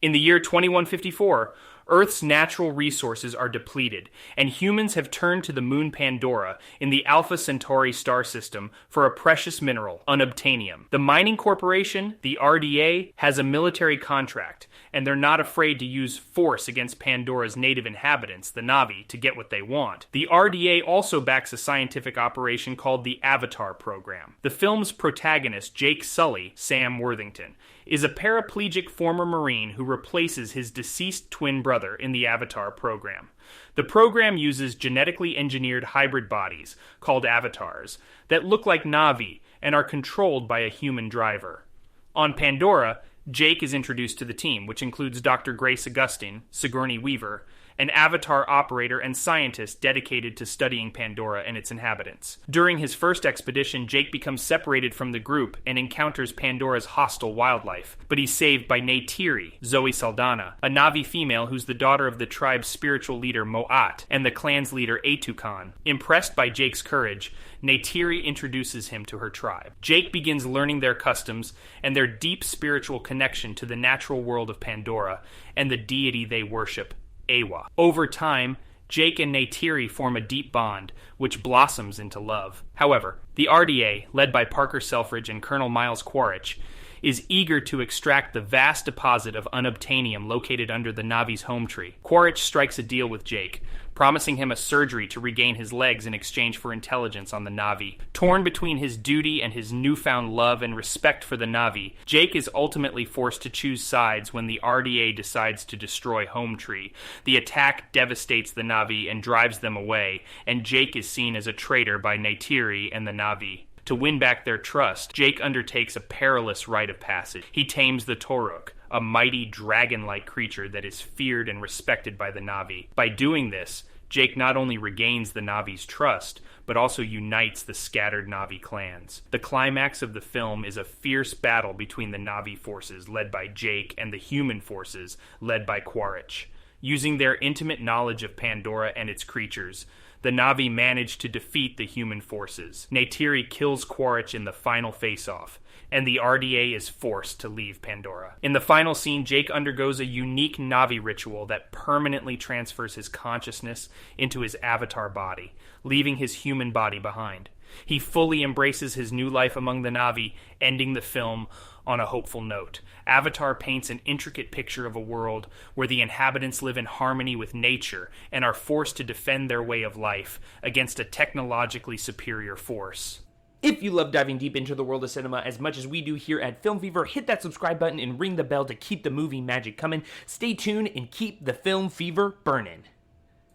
In the year 2154, Earth's natural resources are depleted, and humans have turned to the moon Pandora in the Alpha Centauri star system for a precious mineral, unobtainium. The mining corporation, the RDA, has a military contract, and they're not afraid to use force against Pandora's native inhabitants, the Na'vi, to get what they want. The RDA also backs a scientific operation called the Avatar Program. The film's protagonist, Jake Sully, Sam Worthington, is a paraplegic former Marine who replaces his deceased twin brother in the Avatar program. The program uses genetically engineered hybrid bodies, called avatars, that look like Na'vi and are controlled by a human driver. On Pandora, Jake is introduced to the team, which includes Dr. Grace Augustine, Sigourney Weaver, an Avatar operator and scientist dedicated to studying Pandora and its inhabitants. During his first expedition, Jake becomes separated from the group and encounters Pandora's hostile wildlife, but he's saved by Neytiri, Zoe Saldana, a Na'vi female who's the daughter of the tribe's spiritual leader Mo'at and the clan's leader Etukan. Impressed by Jake's courage, Neytiri introduces him to her tribe. Jake begins learning their customs and their deep spiritual connection to the natural world of Pandora and the deity they worship, Ewa. Over time, Jake and Neytiri form a deep bond, which blossoms into love. However, the RDA, led by Parker Selfridge and Colonel Miles Quaritch, is eager to extract the vast deposit of unobtainium located under the Na'vi's home tree. Quaritch strikes a deal with Jake, promising him a surgery to regain his legs in exchange for intelligence on the Na'vi. Torn between his duty and his newfound love and respect for the Na'vi, Jake is ultimately forced to choose sides when the RDA decides to destroy Home Tree. The attack devastates the Na'vi and drives them away, and Jake is seen as a traitor by Neytiri and the Na'vi. To win back their trust, Jake undertakes a perilous rite of passage. He tames the Toruk, a mighty dragon-like creature that is feared and respected by the Na'vi. By doing this, Jake not only regains the Na'vi's trust, but also unites the scattered Na'vi clans. The climax of the film is a fierce battle between the Na'vi forces led by Jake and the human forces led by Quaritch. Using their intimate knowledge of Pandora and its creatures, the Na'vi manage to defeat the human forces. Neytiri kills Quaritch in the final face-off, and the RDA is forced to leave Pandora. In the final scene, Jake undergoes a unique Na'vi ritual that permanently transfers his consciousness into his avatar body, leaving his human body behind. He fully embraces his new life among the Na'vi, ending the film on a hopeful note. Avatar paints an intricate picture of a world where the inhabitants live in harmony with nature and are forced to defend their way of life against a technologically superior force. If you love diving deep into the world of cinema as much as we do here at Film Fever, hit that subscribe button and ring the bell to keep the movie magic coming. Stay tuned and keep the Film Fever burning.